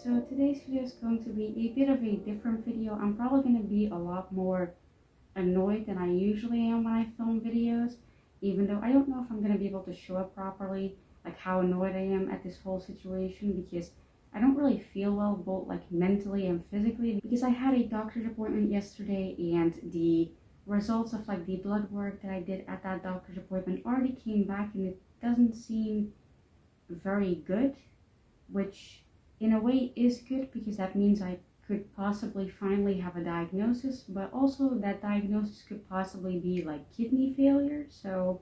So today's video is going to be a bit of a different video. I'm probably going to be a lot more annoyed than I usually am when I film videos, even though I don't know if I'm going to be able to show it properly, like how annoyed I am at this whole situation, because I don't really feel well, both like mentally and physically, because I had a doctor's appointment yesterday and the results of like the blood work that I did at that doctor's appointment already came back and it doesn't seem very good, which in a way is good because that means I could possibly finally have a diagnosis, but also that diagnosis could possibly be like kidney failure. So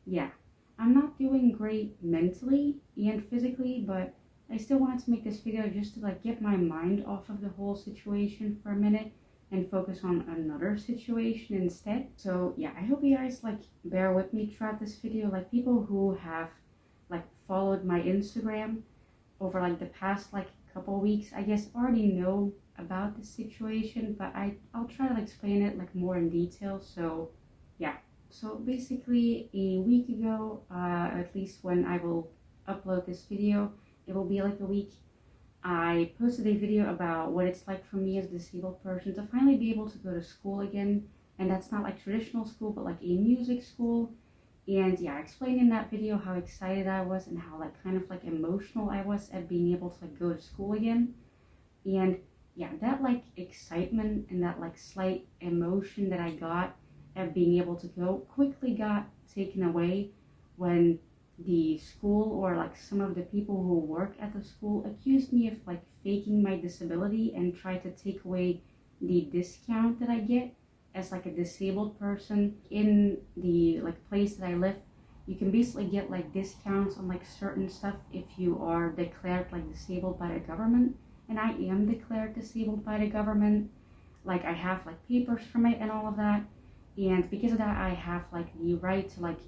yeah, I'm not doing great mentally and physically, but I still wanted to make this video just to like get my mind off of the whole situation for a minute and focus on another situation instead. So yeah, I hope you guys like bear with me throughout this video. Like people who have like followed my Instagram over like the past like couple weeks, I guess already know about this situation, but I'll try to explain it like more in detail. So yeah, so basically a week ago, at least when I will upload this video, it will be like a week, I posted a video about what it's like for me as a disabled person to finally be able to go to school again. And that's not like traditional school, but like a music school. And yeah, I explained in that video how excited I was and how like kind of like emotional I was at being able to like go to school again. And yeah, that like excitement and that like slight emotion that I got at being able to go quickly got taken away when the school or like some of the people who work at the school accused me of like faking my disability and tried to take away the discount that I get as like a disabled person in the like place that I live. You can basically get like discounts on like certain stuff if you are declared like disabled by the government, and I am declared disabled by the government. Like I have like papers from it and all of that, and because of that I have like the right to like,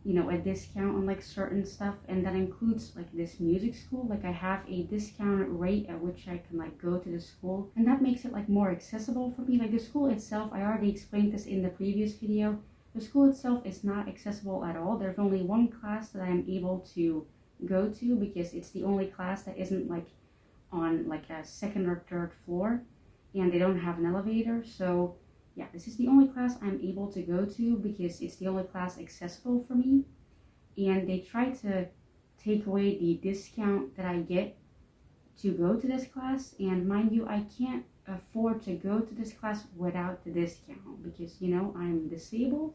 you know, a discount on like certain stuff, and that includes like this music school. Like I have a discounted rate at which I can like go to the school, and that makes it like more accessible for me. Like the school itself, I already explained this in the previous video, the school itself is not accessible at all. There's only one class that I'm able to go to because it's the only class that isn't like on like a second or third floor, and they don't have an elevator. So yeah, this is the only class I'm able to go to because it's the only class accessible for me. And they try to take away the discount that I get to go to this class. And mind you, I can't afford to go to this class without the discount because, you know, I'm disabled.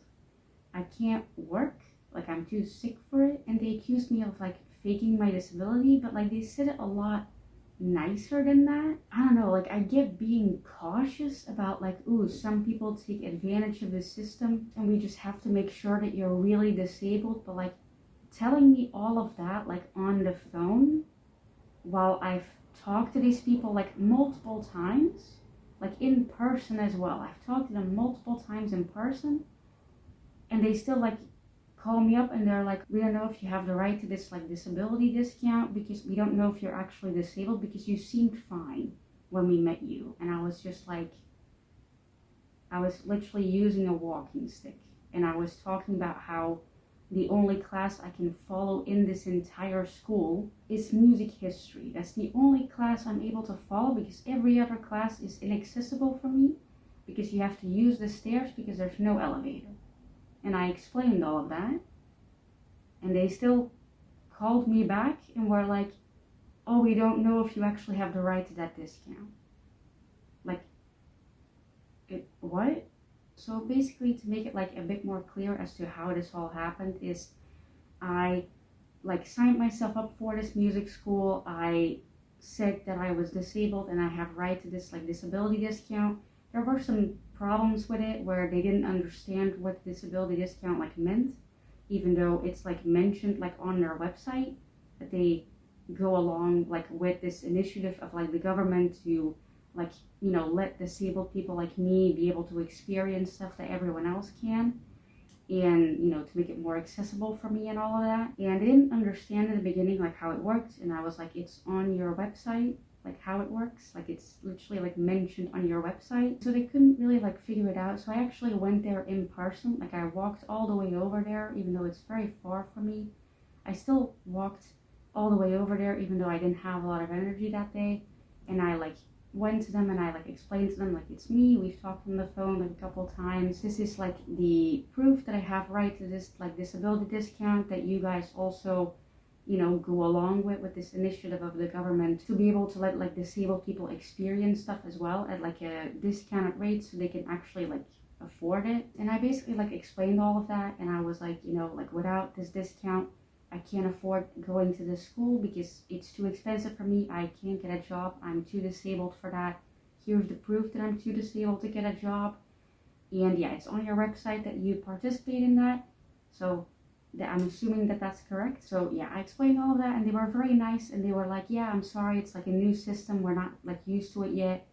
I can't work. Like I'm too sick for it. And they accused me of like faking my disability, but like they said it a lot nicer than that. I don't know, like I get being cautious about like, ooh, some people take advantage of the system and we just have to make sure that you're really disabled. But like telling me all of that like on the phone while I've talked to these people like multiple times, like in person as well. I've talked to them multiple times in person and they still like call me up and they're like, we don't know if you have the right to this like disability discount because we don't know if you're actually disabled because you seemed fine when we met you. And I was just like, I was literally using a walking stick and I was talking about how the only class I can follow in this entire school is music history. That's the only class I'm able to follow because every other class is inaccessible for me because you have to use the stairs because there's no elevator. And I explained all of that, and they still called me back and were like, oh, we don't know if you actually have the right to that discount. Like, what? So basically, to make it like a bit more clear as to how this all happened is I like signed myself up for this music school. I said that I was disabled and I have right to this like disability discount. There were some problems with it where they didn't understand what disability discount like meant, even though it's like mentioned like on their website that they go along like with this initiative of like the government to like, you know, let disabled people like me be able to experience stuff that everyone else can, and you know, to make it more accessible for me and all of that. And they didn't understand in the beginning like how it worked, and I was like, it's on your website, like how it works, like it's literally like mentioned on your website. So they couldn't really like figure it out. So I actually went there in person. Like I walked all the way over there, even though it's very far from me. I still walked all the way over there, even though I didn't have a lot of energy that day. and I like went to them and I like explained to them like it's me, we've talked on the phone like a couple times, this is like the proof that I have right to this like disability discount that you guys also, you know, go along with this initiative of the government to be able to let like disabled people experience stuff as well at like a discounted rate so they can actually like afford it. And I basically like explained all of that, and I was like, you know, like without this discount I can't afford going to this school because it's too expensive for me. I can't get a job. I'm too disabled for that. Here's the proof that I'm too disabled to get a job. And yeah, it's on your website that you participate in that. So I'm assuming that that's correct. So yeah, I explained all of that, and they were very nice, and they were like, yeah, I'm sorry, it's like a new system. We're not like used to it yet.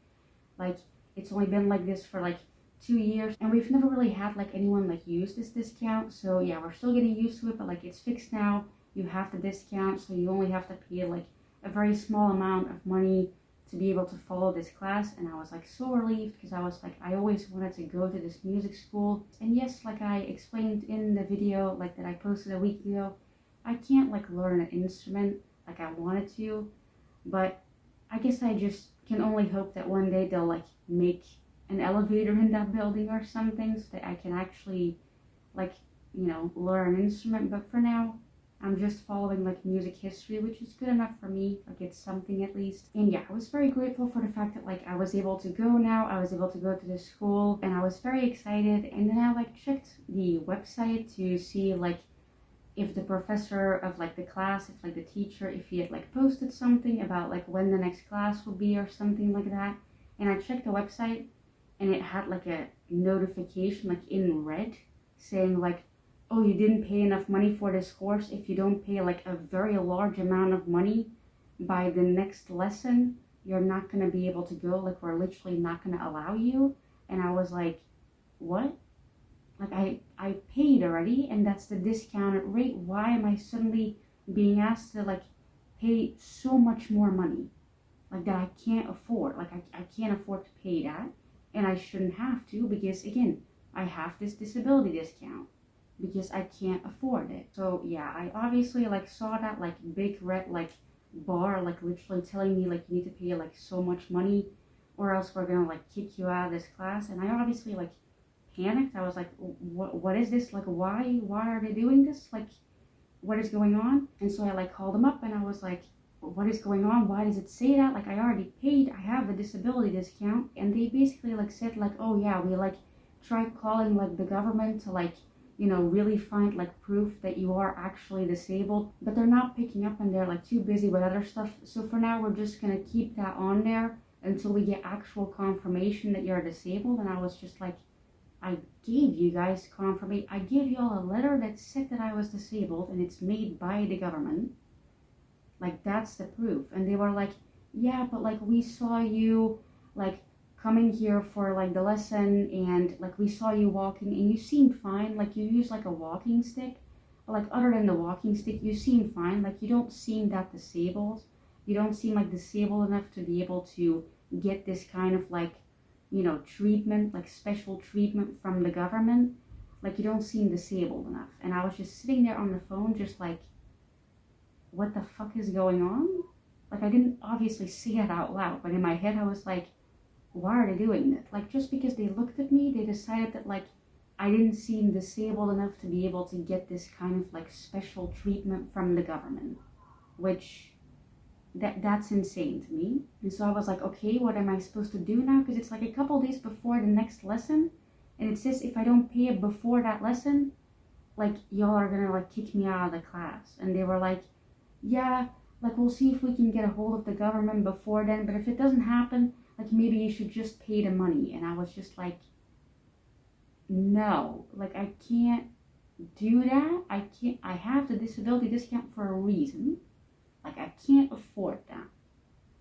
Like it's only been like this for like 2 years, and we've never really had like anyone like use this discount. So yeah, we're still getting used to it, but like it's fixed now. You have the discount, so you only have to pay like a very small amount of money to be able to follow this class. And I was like so relieved, because I was like, I always wanted to go to this music school. And yes, like I explained in the video like that I posted a week ago, I can't like learn an instrument like I wanted to, but I guess I just can only hope that one day they'll like make an elevator in that building or something so that I can actually like, you know, learn an instrument. But for now I'm just following like music history, which is good enough for me. Like it's something at least. And yeah, I was very grateful for the fact that like I was able to go now. I was able to go to the school, and I was very excited. And then I like checked the website to see like if the professor of like the class, if like the teacher, if he had like posted something about like when the next class would be or something like that. And I checked the website, and it had like a notification like in red saying like, oh, you didn't pay enough money for this course. If you don't pay like a very large amount of money by the next lesson, you're not going to be able to go. Like we're literally not going to allow you. And I was like, what? Like I paid already, and that's the discounted rate. Why am I suddenly being asked to like pay so much more money like that I can't afford? Like I can't afford to pay that, and I shouldn't have to, because again, I have this disability discount because I can't afford it. So yeah, I obviously like saw that like big red like bar like literally telling me like you need to pay like so much money or else we're gonna like kick you out of this class. And I obviously like panicked. I was like, what is this? Like why are they doing this? Like what is going on? And so I like called them up, and I was like, what is going on? Why does it say that? Like I already paid, I have the disability discount. And they basically like said like, oh yeah, we like tried calling like the government to like, you know, really find like proof that you are actually disabled, but they're not picking up, and they're like too busy with other stuff. So for now we're just gonna keep that on there until we get actual confirmation that you're disabled. And I was just like, I gave you guys confirmation. I gave you all a letter that said that I was disabled, and it's made by the government. Like that's the proof. And they were like, yeah, but like we saw you like coming here for like the lesson, and like we saw you walking and you seemed fine. Like you use like a walking stick, but like other than the walking stick you seem fine. Like you don't seem that disabled. You don't seem like disabled enough to be able to get this kind of like, you know, treatment, like special treatment from the government. Like you don't seem disabled enough. And I was just sitting there on the phone just like, what the fuck is going on? Like I didn't obviously say it out loud, but in my head I was like, why are they doing that? Like just because they looked at me, they decided that like I didn't seem disabled enough to be able to get this kind of like special treatment from the government, which that's insane to me. And so I was like, okay, what am I supposed to do now? Because it's like a couple days before the next lesson, and it says if I don't pay it before that lesson, like y'all are gonna like kick me out of the class. And they were like, yeah, like we'll see if we can get a hold of the government before then, but if it doesn't happen, like maybe you should just pay the money. And I was just like, no, like I can't do that. I have the disability discount for a reason. Like I can't afford that.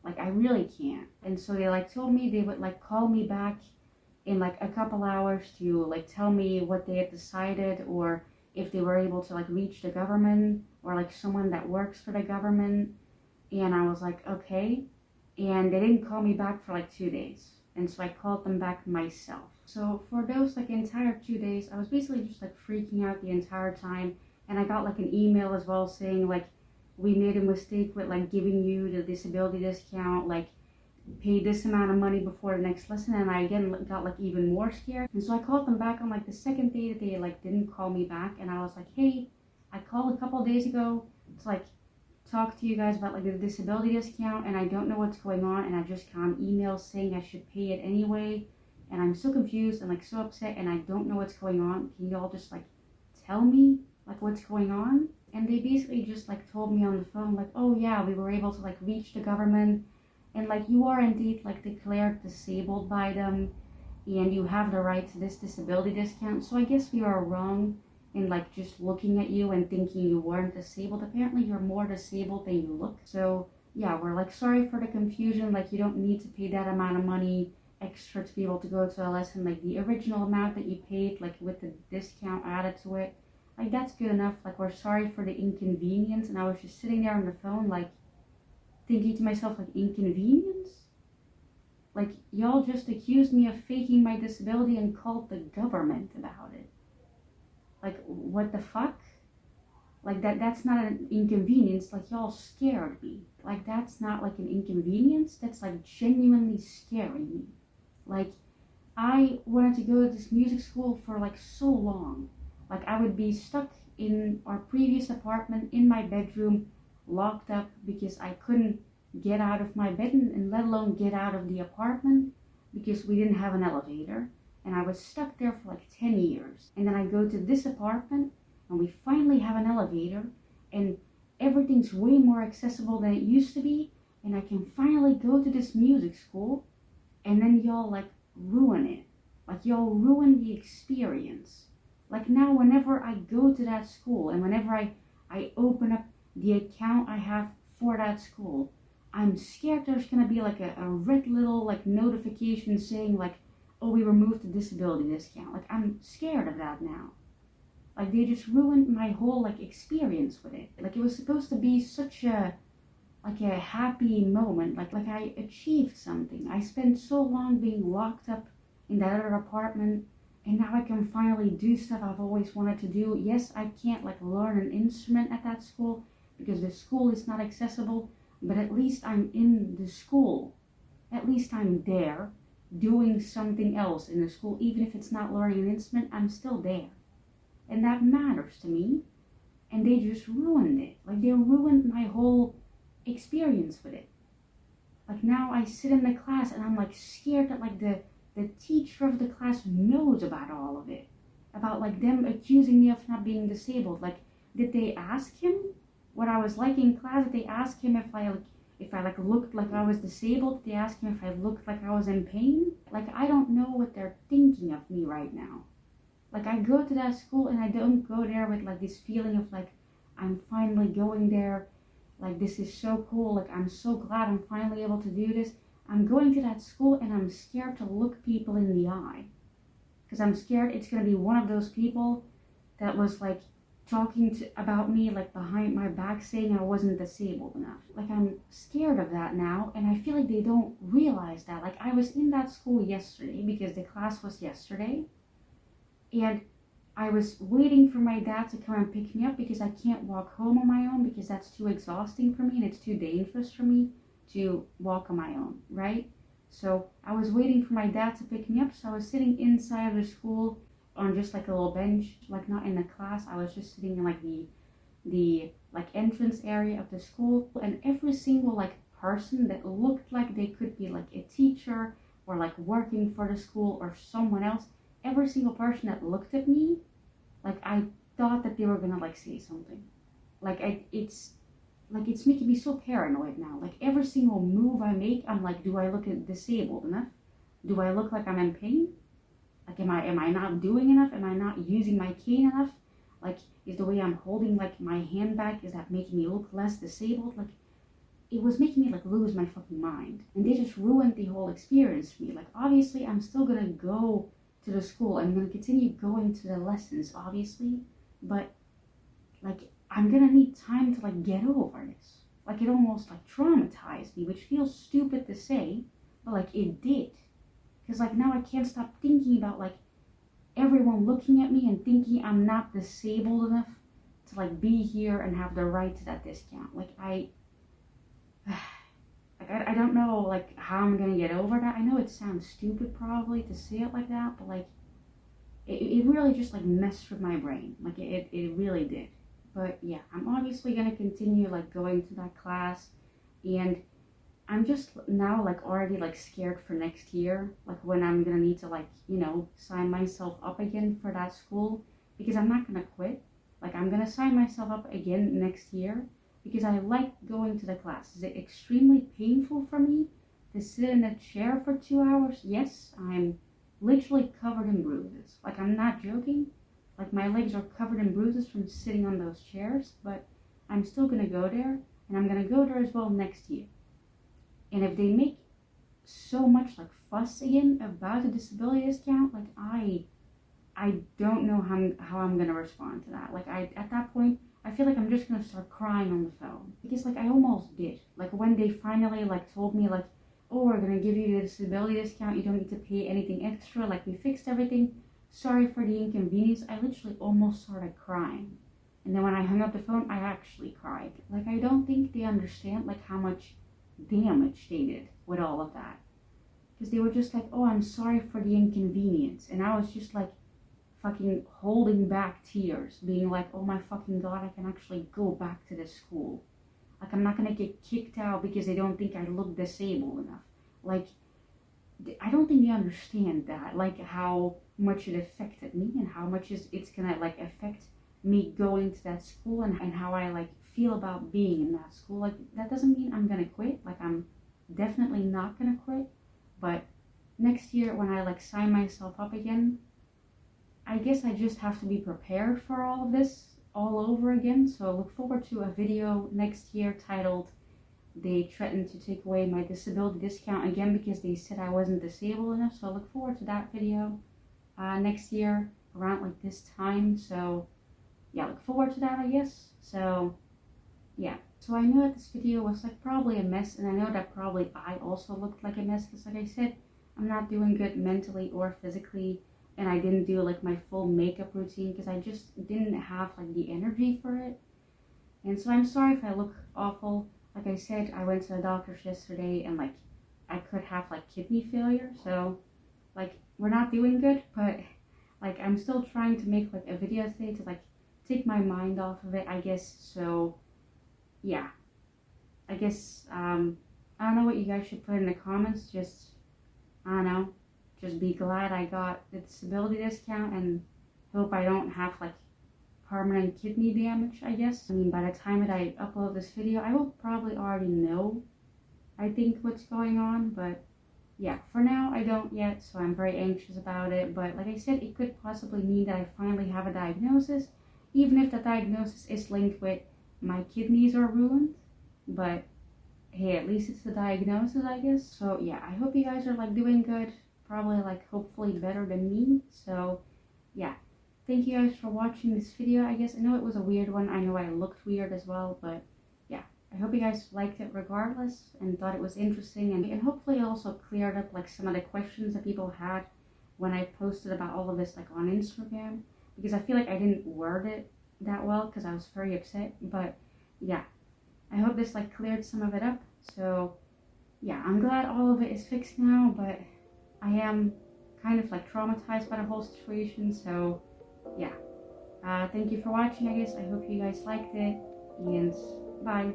Like I really can't. And so they like told me they would like call me back in like a couple hours to like tell me what they had decided, or if they were able to like reach the government or like someone that works for the government. And I was like, okay. And they didn't call me back for like 2 days. And so I called them back myself. So for those like entire 2 days, I was basically just like freaking out the entire time. And I got like an email as well saying like, we made a mistake with like giving you the disability discount. Like pay this amount of money before the next lesson. And I again got like even more scared. And so I called them back on like the second day that they like didn't call me back. And I was like, hey, I called a couple days ago to like talk to you guys about like the disability discount, and I don't know what's going on, and I just got an email saying I should pay it anyway, and I'm so confused and like so upset, and I don't know what's going on. Can y'all just like tell me like what's going on? And they basically just like told me on the phone like, oh yeah, we were able to like reach the government, and like you are indeed like declared disabled by them, and you have the right to this disability discount. So I guess we are wrong in like just looking at you and thinking you weren't disabled. Apparently you're more disabled than you look. So yeah, we're like sorry for the confusion. Like you don't need to pay that amount of money extra to be able to go to a lesson. Like the original amount that you paid, like with the discount added to it, like that's good enough. Like we're sorry for the inconvenience. And I was just sitting there on the phone like thinking to myself, like, inconvenience? Like y'all just accused me of faking my disability and called the government about it. Like, what the fuck? Like, that's not an inconvenience. Like, y'all scared me. Like, that's not like an inconvenience. That's like genuinely scaring me. Like, I wanted to go to this music school for like so long. Like, I would be stuck in our previous apartment in my bedroom, locked up because I couldn't get out of my bed, and let alone get out of the apartment because we didn't have an elevator. And I was stuck there for like 10 years. And then I go to this apartment and we finally have an elevator and everything's way more accessible than it used to be. And I can finally go to this music school, and then y'all like ruin it. Like y'all ruin the experience. Like now whenever I go to that school and whenever I open up the account I have for that school, I'm scared there's gonna be like a red little like notification saying like, oh, we removed the disability discount. Like, I'm scared of that now. Like, they just ruined my whole, like, experience with it. Like, it was supposed to be such a, like, a happy moment. Like I achieved something. I spent so long being locked up in that other apartment, and now I can finally do stuff I've always wanted to do. Yes, I can't, like, learn an instrument at that school because the school is not accessible, but at least I'm in the school. At least I'm there, doing something else in the school. Even if it's not learning an instrument, I'm still there. And that matters to me. And they just ruined it. Like, they ruined my whole experience with it. Like, now I sit in the class and I'm like scared that like the teacher of the class knows about all of it. About like them accusing me of not being disabled. Like, did they ask him what I was like in class? Did they ask him if I looked like I was disabled? Did they ask him if I looked like I was in pain? Like, I don't know what they're thinking of me right now. Like, I go to that school and I don't go there with like this feeling of like, I'm finally going there. Like, this is so cool. Like, I'm so glad I'm finally able to do this. I'm going to that school and I'm scared to look people in the eye. Because I'm scared it's going to be one of those people that was like talking about me like behind my back saying I wasn't disabled enough. Like, I'm scared of that now, and I feel like they don't realize that. Like, I was in that school yesterday because the class was yesterday, and I was waiting for my dad to come and pick me up because I can't walk home on my own because that's too exhausting for me and it's too dangerous for me to walk on my own, right? So I was waiting for my dad to pick me up, so I was sitting inside of the school on just like a little bench, like not in the class. I was just sitting in like the like entrance area of the school, and every single like person that looked like they could be like a teacher or like working for the school or someone else, every single person that looked at me, like I thought that they were gonna like say something. It's making me so paranoid now. Like, every single move I make, I'm like, do I look disabled enough? Do I look like I'm in pain? Like, am I not doing enough? Am I not using my cane enough? Like, is the way I'm holding like my hand back, is that making me look less disabled? Like, it was making me like lose my fucking mind. And they just ruined the whole experience for me. Like, obviously I'm still gonna go to the school. I'm gonna continue going to the lessons, obviously. But like, I'm gonna need time to like get over this. Like, it almost like traumatized me, which feels stupid to say, but like it did. Because like now I can't stop thinking about like everyone looking at me and thinking I'm not disabled enough to like be here and have the right to that discount. Like Like, I don't know, like, how I'm gonna get over that. I know it sounds stupid probably to say it like that, but like, it really just like messed with my brain. Like, it really did. But yeah, I'm obviously gonna continue like going to that class, and I'm just now like already like scared for next year, like when I'm gonna need to like, sign myself up again for that school, because I'm not gonna quit. Like, I'm gonna sign myself up again next year because I like going to the class. Is it extremely painful for me to sit in a chair for 2 hours? Yes, I'm literally covered in bruises. Like, I'm not joking. Like, my legs are covered in bruises from sitting on those chairs, but I'm still gonna go there, and I'm gonna go there as well next year. And if they make so much like fuss again about the disability discount, like I don't know how I'm gonna respond to that. Like, at that point I feel like I'm just gonna start crying on the phone, because like I almost did. Like, when they finally like told me like, oh, we're gonna give you the disability discount, you don't need to pay anything extra, like we fixed everything, sorry for the inconvenience, I literally almost started crying. And then when I hung up the phone, I actually cried. Like, I don't think they understand like how much damage they did with all of that, because they were just like, oh, I'm sorry for the inconvenience, and I was just like fucking holding back tears, being like, oh my fucking god, I can actually go back to this school. Like, I'm not gonna get kicked out because they don't think I look disabled enough. Like, I don't think they understand that, like how much it affected me, and how much it's gonna like affect me going to that school, and how I like feel about being in that school. Like, that doesn't mean I'm gonna quit. Like, I'm definitely not gonna quit, but next year when I like sign myself up again, I guess I just have to be prepared for all of this all over again. So I look forward to a video next year titled "They Threatened to Take Away My Disability Discount Again because they said I wasn't disabled enough." So I look forward to that video next year around like this time. So yeah, look forward to that, I guess. So yeah, so I know that this video was like probably a mess, and I know that probably I also looked like a mess, because like I said, I'm not doing good mentally or physically, and I didn't do like my full makeup routine because I just didn't have like the energy for it. And so I'm sorry if I look awful. Like I said, I went to the doctor's yesterday, and like I could have like kidney failure, so like we're not doing good, but like I'm still trying to make like a video today to like take my mind off of it, I guess. So yeah, I guess I don't know what you guys should put in the comments. Just, I don't know, just be glad I got the disability discount, and hope I don't have like permanent kidney damage, I guess. I mean, by the time that I upload this video, I will probably already know, I think, what's going on. But yeah, for now I don't yet, so I'm very anxious about it. But like I said, it could possibly mean that I finally have a diagnosis, even if the diagnosis is linked with my kidneys are ruined. But hey, at least it's the diagnosis, I guess. So yeah, I hope you guys are like doing good, probably like hopefully better than me. So yeah, thank you guys for watching this video. I guess I know it was a weird one, I know I looked weird as well, but yeah, I hope you guys liked it regardless and thought it was interesting, and hopefully it also cleared up like some of the questions that people had when I posted about all of this like on Instagram, because I feel like I didn't word it that well because I was very upset. But yeah, I hope this like cleared some of it up. So yeah, I'm glad all of it is fixed now, but I am kind of like traumatized by the whole situation. So yeah, thank you for watching, I guess. I hope you guys liked it, and bye.